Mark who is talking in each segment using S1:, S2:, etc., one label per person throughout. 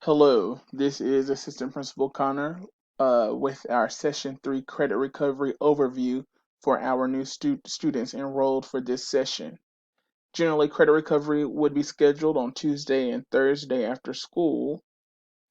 S1: Hello, this is Assistant Principal Connor with our Session 3 Credit Recovery Overview for our new students enrolled for this session. Generally, credit recovery would be scheduled on Tuesday and Thursday after school,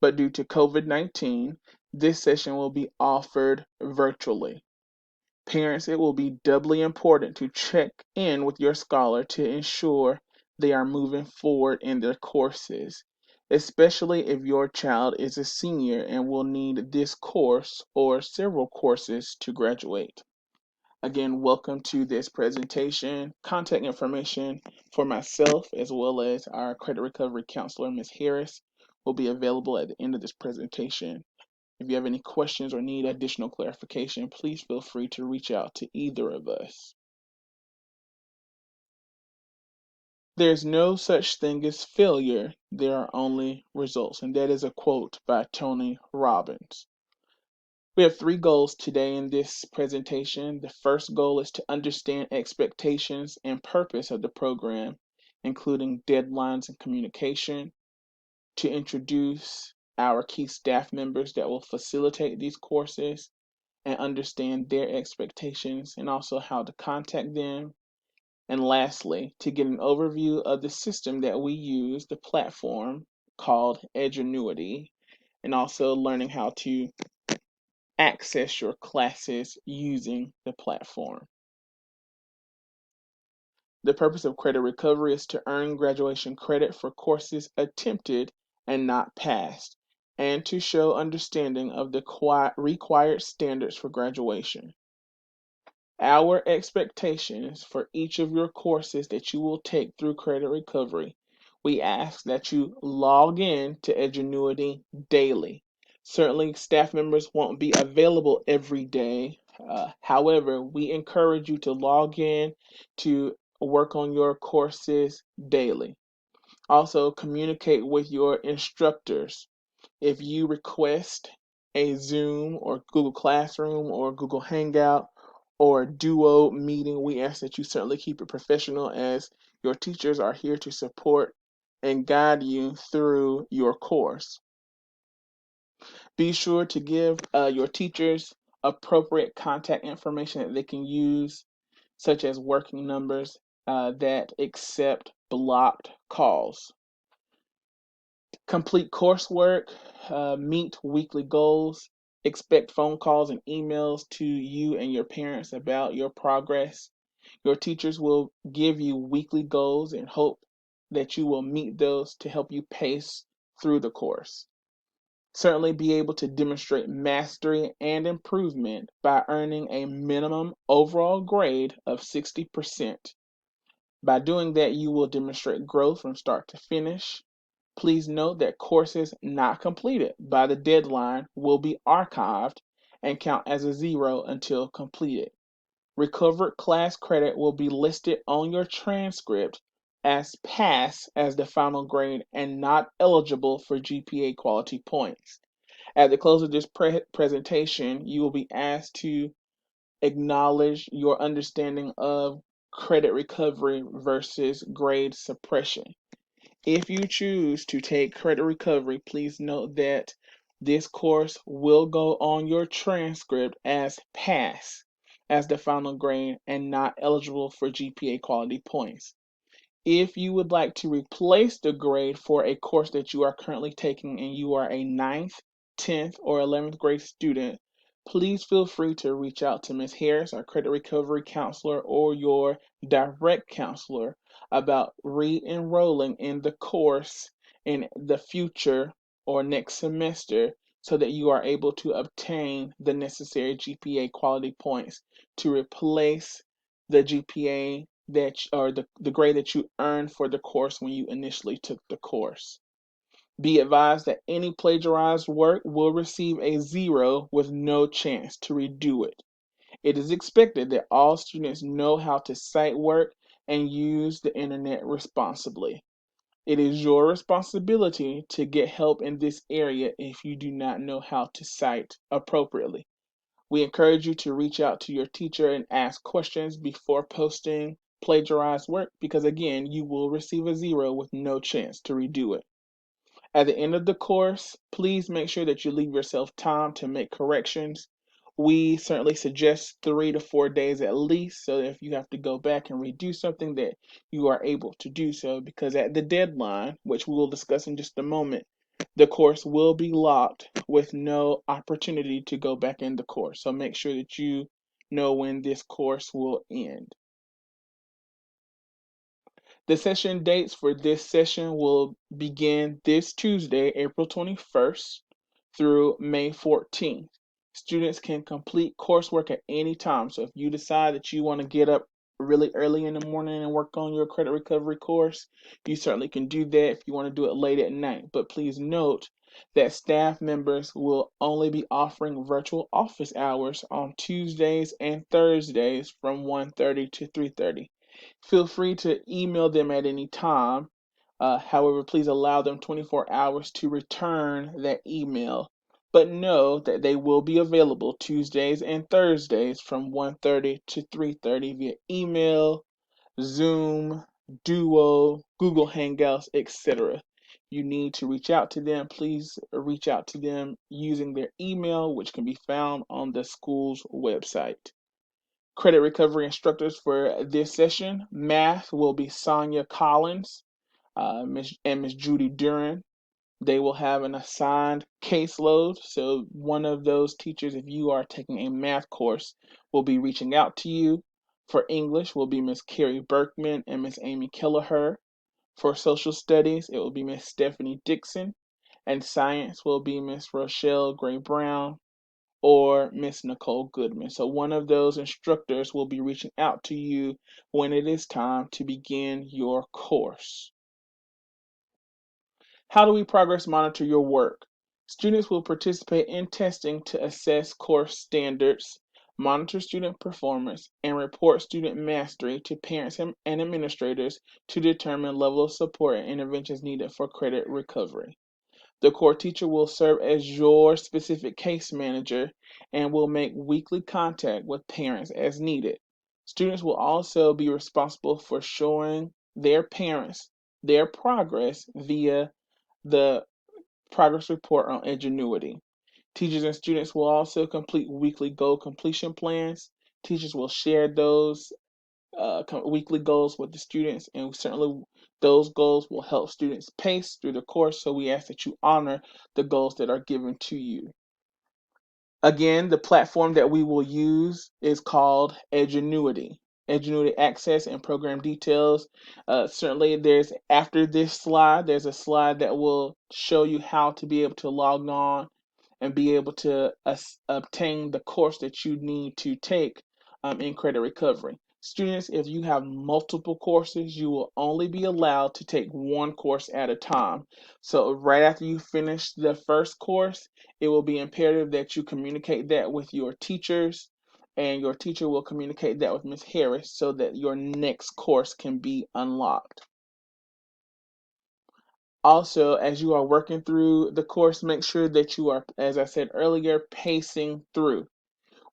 S1: but due to COVID-19, this session will be offered virtually. Parents, it will be doubly important to check in with your scholar to ensure they are moving forward in their courses, especially if your child is a senior and will need this course or several courses to graduate. Again, welcome to this presentation. Contact information for myself as well as our credit recovery counselor, Ms. Harris, will be available at the end of this presentation. If you have any questions or need additional clarification, please feel free to reach out to either of us. There's no such thing as failure, there are only results. And that is a quote by Tony Robbins. We have three goals today in this presentation. The first goal is to understand expectations and purpose of the program, including deadlines and communication, to introduce our key staff members that will facilitate these courses, and understand their expectations and also how to contact them. And lastly, to get an overview of the system that we use, the platform called Edgenuity, and also learning how to access your classes using the platform. The purpose of credit recovery is to earn graduation credit for courses attempted and not passed, and to show understanding of the required standards for graduation. Our expectations for each of your courses that you will take through credit recovery, we ask that you log in to Edgenuity daily. Certainly, staff members won't be available every day. However, we encourage you to log in to work on your courses daily. Also, communicate with your instructors. If you request a Zoom or Google Classroom or Google Hangout or Duo meeting, we ask that you certainly keep it professional, as your teachers are here to support and guide you through your course. Be sure to give your teachers appropriate contact information that they can use, such as working numbers that accept blocked calls. Complete coursework, meet weekly goals, expect phone calls and emails to you and your parents about your progress. Your teachers will give you weekly goals and hope that you will meet those to help you pace through the course. Certainly be able to demonstrate mastery and improvement by earning a minimum overall grade of 60%. By doing that, you will demonstrate growth from start to finish. Please note that courses not completed by the deadline will be archived and count as a zero until completed. Recovered class credit will be listed on your transcript as pass as the final grade and not eligible for GPA quality points. At the close of this presentation, you will be asked to acknowledge your understanding of credit recovery versus grade suppression. If you choose to take credit recovery, please note that this course will go on your transcript as pass as the final grade and not eligible for GPA quality points. If you would like to replace the grade for a course that you are currently taking and you are a ninth, 10th, or 11th grade student, please feel free to reach out to Ms. Harris, our credit recovery counselor, or your direct counselor about re-enrolling in the course in the future or next semester so that you are able to obtain the necessary GPA quality points to replace the GPA or the grade that you earned for the course when you initially took the course. Be advised that any plagiarized work will receive a zero with no chance to redo it. It is expected that all students know how to cite work and use the internet responsibly. It is your responsibility to get help in this area if you do not know how to cite appropriately. We encourage you to reach out to your teacher and ask questions before posting plagiarized work because, again, you will receive a zero with no chance to redo it. At the end of the course, please make sure that you leave yourself time to make corrections. We certainly suggest 3 to 4 days at least, so that if you have to go back and redo something, that you are able to do so, because at the deadline, which we will discuss in just a moment, the course will be locked with no opportunity to go back in the course. So make sure that you know when this course will end. The session dates for this session will begin this Tuesday, April 21st through May 14th. Students can complete coursework at any time. So if you decide that you want to get up really early in the morning and work on your credit recovery course, you certainly can do that if you want to do it late at night. But please note that staff members will only be offering virtual office hours on Tuesdays and Thursdays from 1:30 to 3:30. Feel free to email them at any time. However, please allow them 24 hours to return that email. But know that they will be available Tuesdays and Thursdays from 1:30 to 3:30 via email, Zoom, Duo, Google Hangouts, etc. You need to reach out to them. Please reach out to them using their email, which can be found on the school's website. Credit recovery instructors for this session: math will be Sonia Collins and Miss Judy Duran. They will have an assigned caseload. So one of those teachers, if you are taking a math course, will be reaching out to you. For English will be Miss Carrie Berkman and Miss Amy Kelleher. For social studies, it will be Miss Stephanie Dixon. And science will be Miss Rochelle Gray Brown or Miss Nicole Goodman. So one of those instructors will be reaching out to you when it is time to begin your course. How do we progress monitor your work? Students will participate in testing to assess course standards, monitor student performance, and report student mastery to parents and administrators to determine level of support and interventions needed for credit recovery. The core teacher will serve as your specific case manager and will make weekly contact with parents as needed. Students will also be responsible for showing their parents their progress via the progress report on Edgenuity. Teachers and students will also complete weekly goal completion plans. Teachers will share those weekly goals with the students, and certainly those goals will help students pace through the course. So we ask that you honor the goals that are given to you. Again, the platform that we will use is called Edgenuity. Edgenuity access and program details. Certainly, after this slide, there's a slide that will show you how to be able to log on and be able to obtain the course that you need to take in credit recovery. Students, if you have multiple courses, you will only be allowed to take one course at a time. So right after you finish the first course, it will be imperative that you communicate that with your teachers, and your teacher will communicate that with Ms. Harris so that your next course can be unlocked. Also, as you are working through the course, make sure that you are, as I said earlier, pacing through.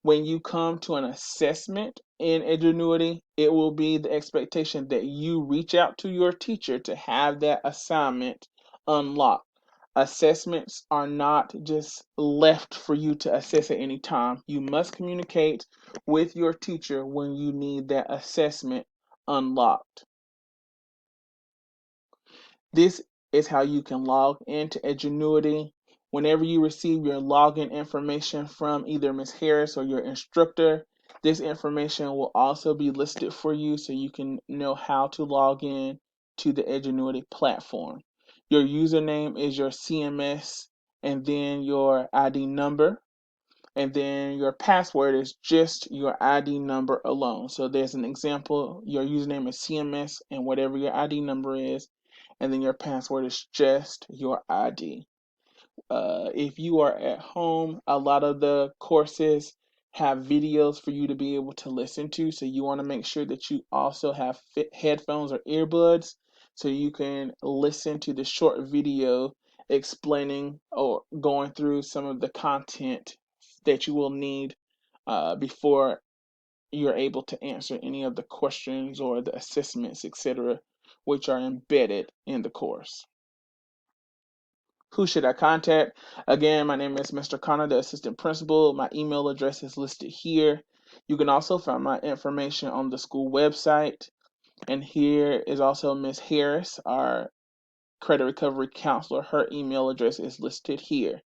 S1: When you come to an assessment in Edgenuity, it will be the expectation that you reach out to your teacher to have that assignment unlocked. Assessments are not just left for you to assess at any time. You must communicate with your teacher when you need that assessment unlocked. This is how you can log into Edgenuity. Whenever you receive your login information from either Ms. Harris or your instructor, this information will also be listed for you so you can know how to log in to the Edgenuity platform. Your username is your CMS and then your ID number, and then your password is just your ID number alone. So there's an example, your username is CMS and whatever your ID number is, and then your password is just your ID. If you are at home, a lot of the courses have videos for you to be able to listen to, so you want to make sure that you also have headphones or earbuds so you can listen to the short video explaining or going through some of the content that you will need before you're able to answer any of the questions or the assessments, etc., which are embedded in the course. Who should I contact? Again, my name is Mr. Connor, the assistant principal. My email address is listed here. You can also find my information on the school website. And here is also Miss Harris, our credit recovery counselor. Her email address is listed here.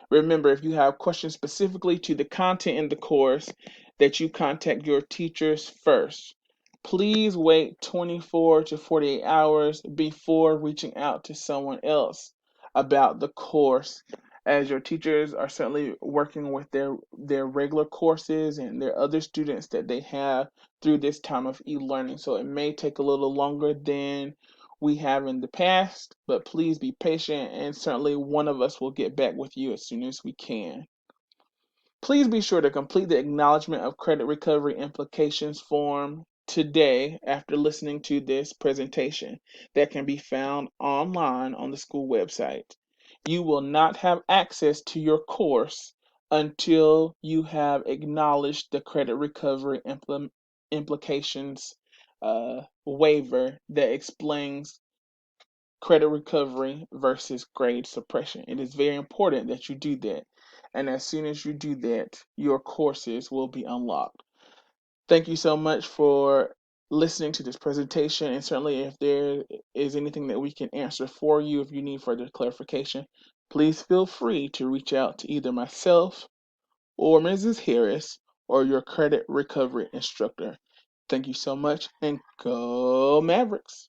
S1: Remember, if you have questions specifically to the content in the course, that you contact your teachers first. Please wait 24 to 48 hours before reaching out to someone else about the course, as your teachers are certainly working with their regular courses and their other students that they have through this time of e-learning. So it may take a little longer than we have in the past, but please be patient, and certainly one of us will get back with you as soon as we can. Please be sure to complete the Acknowledgement of Credit Recovery Implications form today after listening to this presentation that can be found online on the school website. You will not have access to your course until you have acknowledged the credit recovery implications waiver that explains credit recovery versus grade suppression. It is very important that you do that. And as soon as you do that, your courses will be unlocked. Thank you so much for listening to this presentation. And certainly, if there is anything that we can answer for you, if you need further clarification, please feel free to reach out to either myself or Mrs. Harris or your credit recovery instructor. Thank you so much, and go Mavericks!